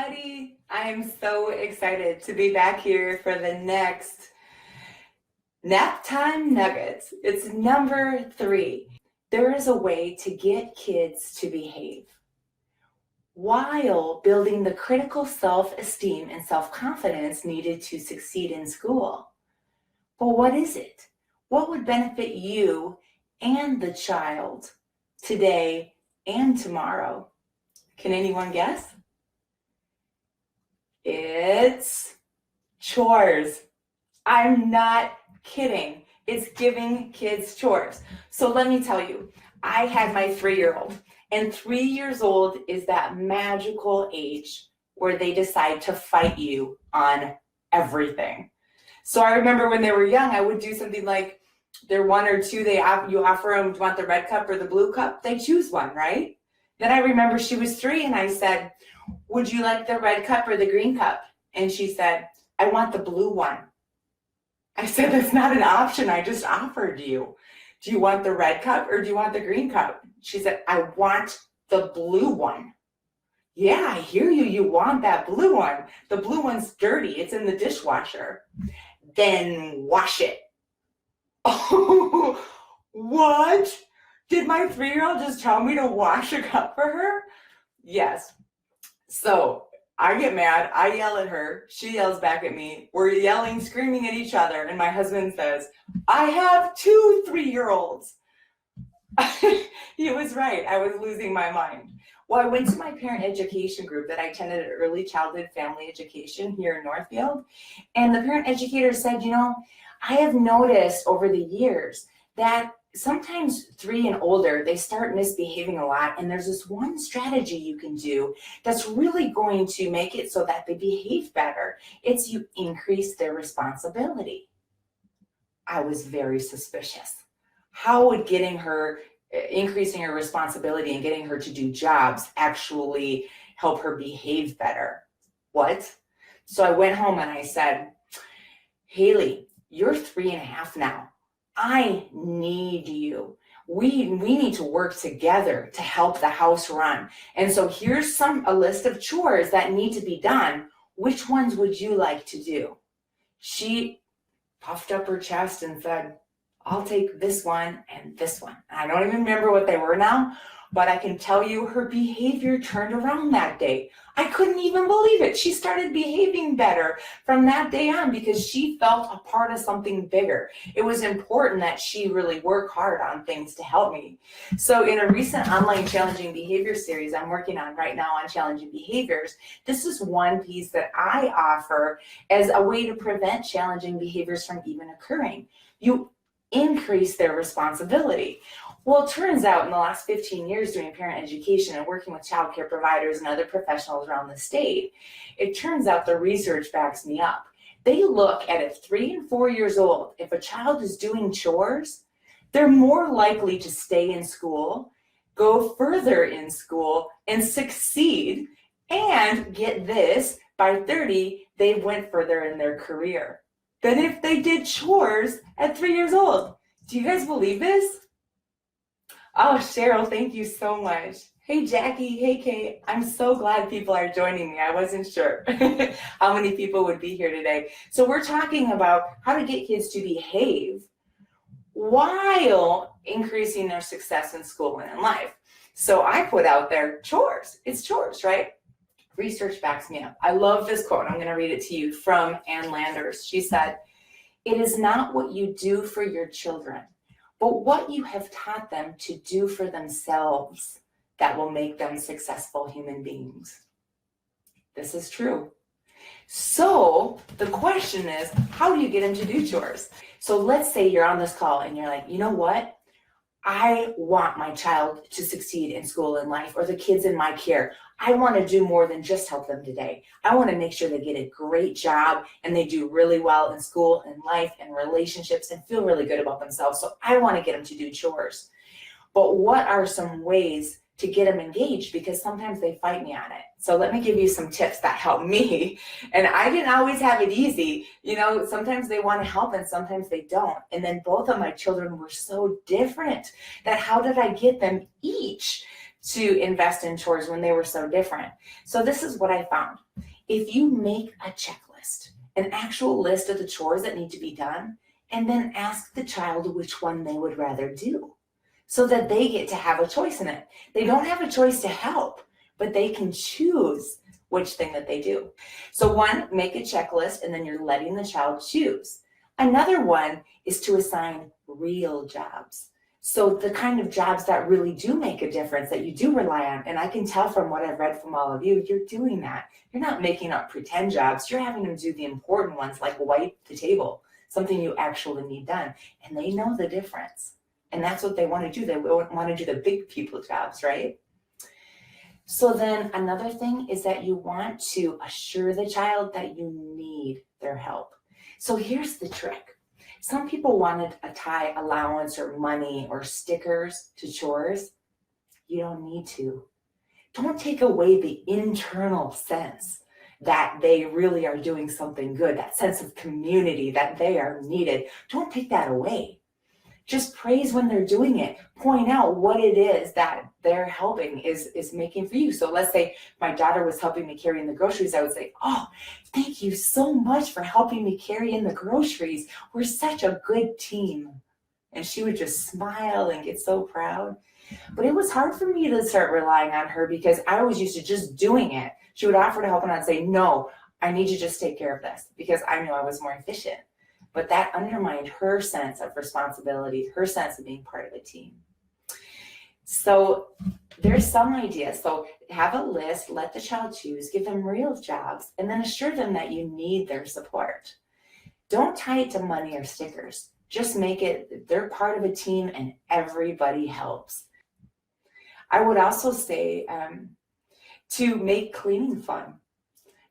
everybody. I am so excited to be back here for the next Naptime Nuggets. It's number 3. There is a way to get kids to behave while building the critical self-esteem and self-confidence needed to succeed in school. But what is it? What would benefit you and the child today and tomorrow? Can anyone guess? It's chores. I'm not kidding. It's giving kids chores. So let me tell you, I had my 3-year-old, and 3 years old is that magical age where they decide to fight you on everything. So I remember when they were young, I would do something like they're 1 or 2, you offer them, do you want the red cup or the blue cup? They choose one, right? Then I remember she was 3 and I said, would you like the red cup or the green cup? And she said, I want the blue one. I said, that's not an option. I just offered you. Do you want the red cup or do you want the green cup? She said, I want the blue one. Yeah, I hear you. You want that blue one. The blue one's dirty. It's in the dishwasher. Then wash it. Oh, what? Did my 3-year-old just tell me to wash a cup for her? Yes. So I get mad, I yell at her, she yells back at me, we're yelling, screaming at each other, and my husband says, I have 2 3-year-olds. He was right, I was losing my mind. Well, I went to my parent education group that I attended at Early Childhood Family Education here in Northfield, and the parent educator said, I have noticed over the years that sometimes 3 and older, they start misbehaving a lot, and there's this one strategy you can do that's really going to make it so that they behave better. It's you increase their responsibility. I was very suspicious. How would increasing her responsibility and getting her to do jobs actually help her behave better? What? So I went home and I said, Haley, you're 3.5 now. I need you. We need to work together to help the house run. And so here's a list of chores that need to be done. Which ones would you like to do? She puffed up her chest and said, I'll take this one and this one. I don't even remember what they were now, but I can tell you her behavior turned around that day. I couldn't even believe it. She started behaving better from that day on because she felt a part of something bigger. It was important that she really work hard on things to help me. So in a recent online challenging behavior series I'm working on right now on challenging behaviors, this is one piece that I offer as a way to prevent challenging behaviors from even occurring. You increase their responsibility. Well, it turns out in the last 15 years doing parent education and working with child care providers and other professionals around the state, it turns out the research backs me up. They look at it 3 and 4 years old. If a child is doing chores, they're more likely to stay in school, go further in school, and succeed. And get this, by 30, they went further in their career than if they did chores at 3 years old. Do you guys believe this? Oh, Cheryl, thank you so much. Hey, Jackie. Hey, Kate. I'm so glad people are joining me. I wasn't sure how many people would be here today. So we're talking about how to get kids to behave while increasing their success in school and in life. So I put out there chores. It's chores, right? Research backs me up. I love this quote. I'm going to read it to you from Ann Landers. She said, "It is not what you do for your children, but what you have taught them to do for themselves that will make them successful human beings." This is true. So the question is, how do you get them to do chores? So let's say you're on this call and you're like, you know what? I want my child to succeed in school and life, or the kids in my care. I want to do more than just help them today. I want to make sure they get a great job and they do really well in school and life and relationships and feel really good about themselves. So I want to get them to do chores. But what are some ways to get them engaged? Because sometimes they fight me on it. So let me give you some tips that help me. And I didn't always have it easy. Sometimes they want to help and sometimes they don't. And then both of my children were so different that how did I get them each to invest in chores when they were so different. So this is what I found. If you make a checklist, an actual list of the chores that need to be done, and then ask the child which one they would rather do, so that they get to have a choice in it. They don't have a choice to help, but they can choose which thing that they do. So one, make a checklist, and then you're letting the child choose. Another one is to assign real jobs. So the kind of jobs that really do make a difference, that you do rely on. And I can tell from what I've read from all of you, you're doing that. You're not making up pretend jobs. You're having them do the important ones, like wipe the table, something you actually need done. And they know the difference. And that's what they want to do. They want to do the big people jobs, right? So then another thing is that you want to assure the child that you need their help. So here's the trick. Some people wanted a tie allowance or money or stickers to chores. You don't need to. Don't take away the internal sense that they really are doing something good, that sense of community, that they are needed. Don't take that away. Just praise when they're doing it. Point out what it is that they're helping is making for you. So let's say my daughter was helping me carry in the groceries. I would say, oh, thank you so much for helping me carry in the groceries. We're such a good team. And she would just smile and get so proud. But it was hard for me to start relying on her because I was used to just doing it. She would offer to help and I'd say, no, I need you to just take care of this because I knew I was more efficient. But that undermined her sense of responsibility, her sense of being part of a team. So there's some ideas. So have a list, let the child choose, give them real jobs, and then assure them that you need their support. Don't tie it to money or stickers. Just make it, they're part of a team and everybody helps. I would also say to make cleaning fun.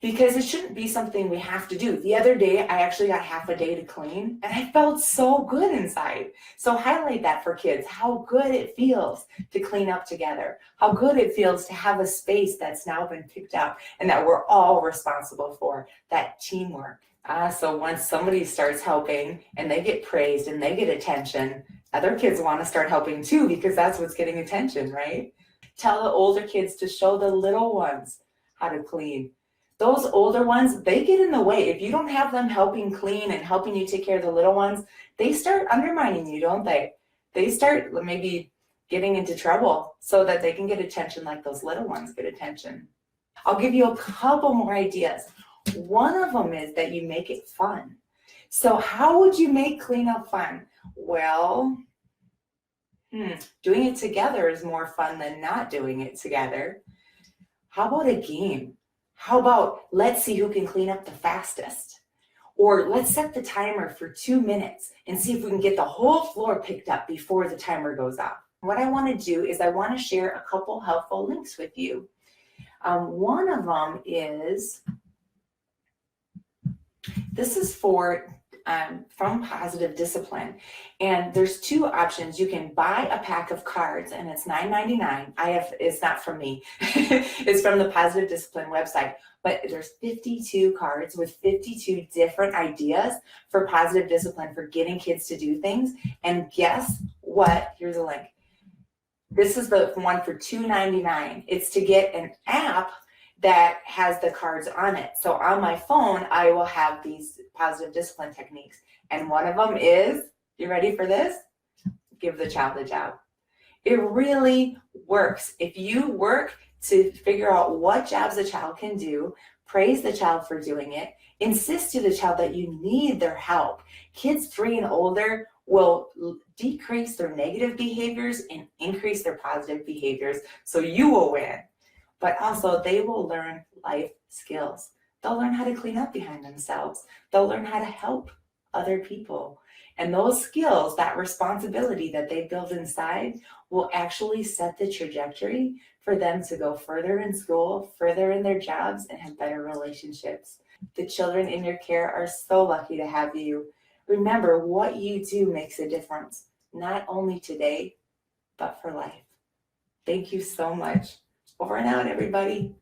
Because it shouldn't be something we have to do. The other day, I actually got half a day to clean, and I felt so good inside. So highlight that for kids, how good it feels to clean up together, how good it feels to have a space that's now been picked up and that we're all responsible for, that teamwork. So once somebody starts helping and they get praised and they get attention, other kids want to start helping too because that's what's getting attention, right? Tell the older kids to show the little ones how to clean. Those older ones, they get in the way. If you don't have them helping clean and helping you take care of the little ones, they start undermining you, don't they? They start maybe getting into trouble so that they can get attention like those little ones get attention. I'll give you a couple more ideas. One of them is that you make it fun. So how would you make cleanup fun? Well, doing it together is more fun than not doing it together. How about a game? How about let's see who can clean up the fastest? Or let's set the timer for 2 minutes and see if we can get the whole floor picked up before the timer goes off. What I want to do is I want to share a couple helpful links with you. One of them is, this is from Positive Discipline. And there's 2 options. You can buy a pack of cards and it's $9.99. It's not from me. It's from the Positive Discipline website. But there's 52 cards with 52 different ideas for positive discipline for getting kids to do things. And guess what? Here's a link. This is the one for $2.99. It's to get an app that has the cards on it. So on my phone, I will have these positive discipline techniques. And one of them is, you ready for this? Give the child a job. It really works. If you work to figure out what jobs a child can do, praise the child for doing it, insist to the child that you need their help. Kids 3 and older will decrease their negative behaviors and increase their positive behaviors. So you will win. But also they will learn life skills. They'll learn how to clean up behind themselves. They'll learn how to help other people. And those skills, that responsibility that they build inside will actually set the trajectory for them to go further in school, further in their jobs, and have better relationships. The children in your care are so lucky to have you. Remember, what you do makes a difference, not only today, but for life. Thank you so much. Over and out, everybody.